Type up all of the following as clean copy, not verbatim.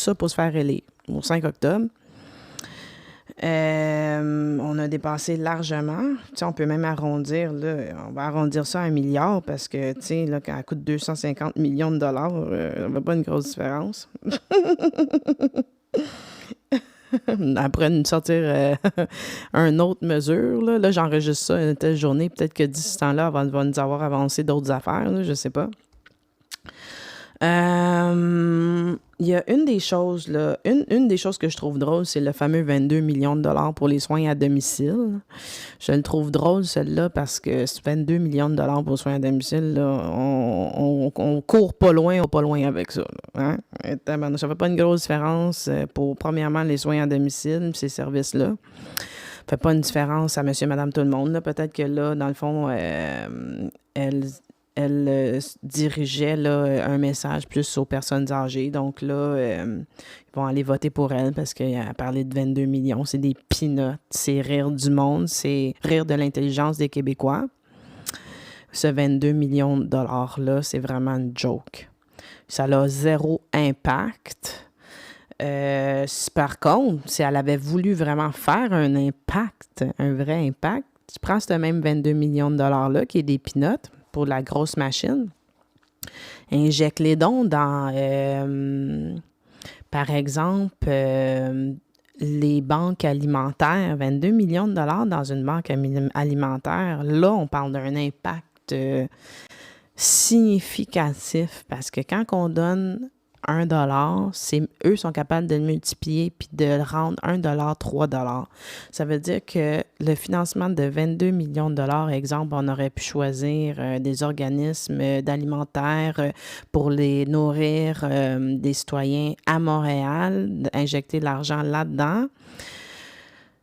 ça pour se faire élire au 5 octobre. On a dépassé largement. Tu sais, on peut même arrondir, là. On va arrondir ça à 1 milliard parce que, tu sais, là, quand elle coûte 250 millions de dollars, ça ne fait pas une grosse différence. Après nous sortir une autre mesure, là j'enregistre ça une telle journée. Peut-être que d'ici ce temps-là, on va nous avoir avancé d'autres affaires, là, je sais pas. Il y a une des choses, là, une des choses que je trouve drôle, c'est le fameux 22 millions de dollars pour les soins à domicile. Je le trouve drôle, celle-là, parce que 22 millions de dollars pour les soins à domicile, là, on court pas loin avec ça. Là, hein? Ça fait pas une grosse différence pour, premièrement, les soins à domicile, ces services-là. Ça fait pas une différence à monsieur, madame, tout le monde. Là. Peut-être que là, dans le fond, elle dirigeait là, un message plus aux personnes âgées. Donc là, ils vont aller voter pour elle parce qu'elle a parlé de 22 millions. C'est des peanuts. C'est rire du monde. C'est rire de l'intelligence des Québécois. Ce 22 millions de dollars-là, c'est vraiment une joke. Ça a zéro impact. Par contre, si elle avait voulu vraiment faire un impact, un vrai impact, tu prends ce même 22 millions de dollars-là, qui est des peanuts, pour la grosse machine, injecte-les donc dans, par exemple, les banques alimentaires, 22 millions de dollars dans une banque alimentaire. Là, on parle d'un impact significatif parce que quand on donne 1 $, eux sont capables de le multiplier puis de le rendre 1 $, 3 $. Ça veut dire que le financement de 22 millions de dollars, exemple, on aurait pu choisir des organismes d'alimentaires pour les nourrir des citoyens à Montréal, injecter de l'argent là-dedans.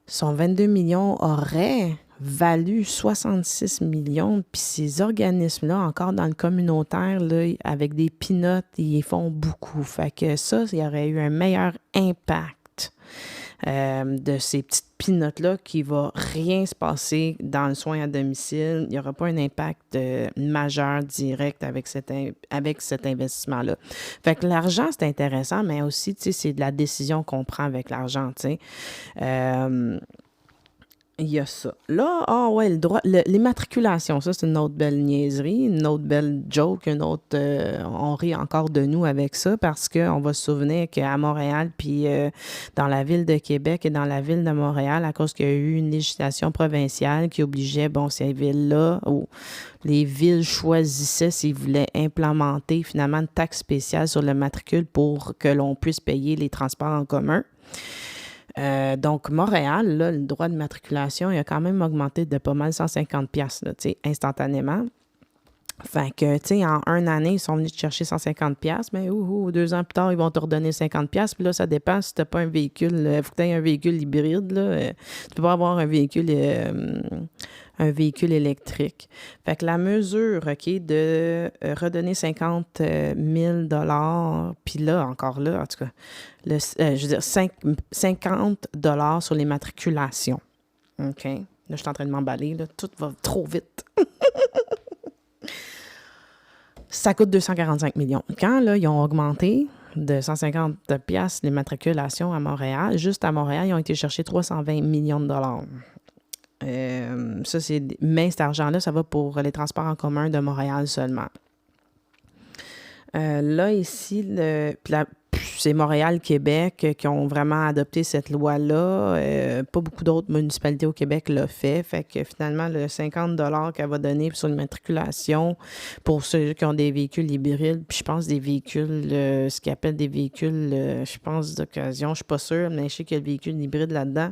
Son 22 millions aurait valu 66 millions, puis ces organismes-là, encore dans le communautaire, là, avec des peanuts, ils font beaucoup. Fait que ça, il y aurait eu un meilleur impact de ces petites peanuts-là qui va rien se passer dans le soin à domicile. Il n'y aura pas un impact majeur direct avec cet investissement-là. Fait que l'argent, c'est intéressant, mais aussi, tu sais, c'est de la décision qu'on prend avec l'argent, tu sais. Il y a ça. Là, ouais, les matriculations, ça, c'est une autre belle niaiserie, une autre belle joke, on rit encore de nous avec ça parce qu'on va se souvenir qu'à Montréal, puis dans la ville de Québec et dans la ville de Montréal, à cause qu'il y a eu une législation provinciale qui obligeait, ces villes-là, où les villes choisissaient s'ils voulaient implémenter finalement une taxe spéciale sur le matricule pour que l'on puisse payer les transports en commun. Donc, Montréal, là, le droit de matriculation, il a quand même augmenté de pas mal 150 $, là, tu sais, instantanément. Fait que, tu sais, en une année, ils sont venus te chercher 150 $, mais 2 ans plus tard, ils vont te redonner 50 $. Puis là, ça dépend si tu n'as pas un véhicule. Il faut que tu aies un véhicule hybride, là. Tu peux pas avoir un véhicule électrique. Fait que la mesure, OK, de redonner 50 000 $, puis là, encore là, en tout cas, je veux dire, 50 $ sur les matriculations. OK? Là, je suis en train de m'emballer, là. Tout va trop vite. Ça coûte 245 millions. Quand, là, ils ont augmenté de 150 $ les matriculations à Montréal, juste à Montréal, ils ont été chercher 320 millions de dollars. Mais cet argent-là, ça va pour les transports en commun de Montréal seulement. Là, ici, c'est Montréal-Québec qui ont vraiment adopté cette loi-là. Pas beaucoup d'autres municipalités au Québec l'ont fait. Fait que finalement, le 50 $ qu'elle va donner sur l'immatriculation pour ceux qui ont des véhicules hybrides, puis je pense des véhicules, ce qu'ils appellent des véhicules, je pense d'occasion, je suis pas sûre, mais je sais qu'il y a le véhicule hybride là-dedans.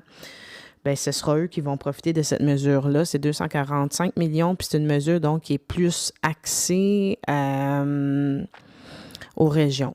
Bien, ce sera eux qui vont profiter de cette mesure-là. C'est 245 millions, puis c'est une mesure donc qui est plus axée aux régions.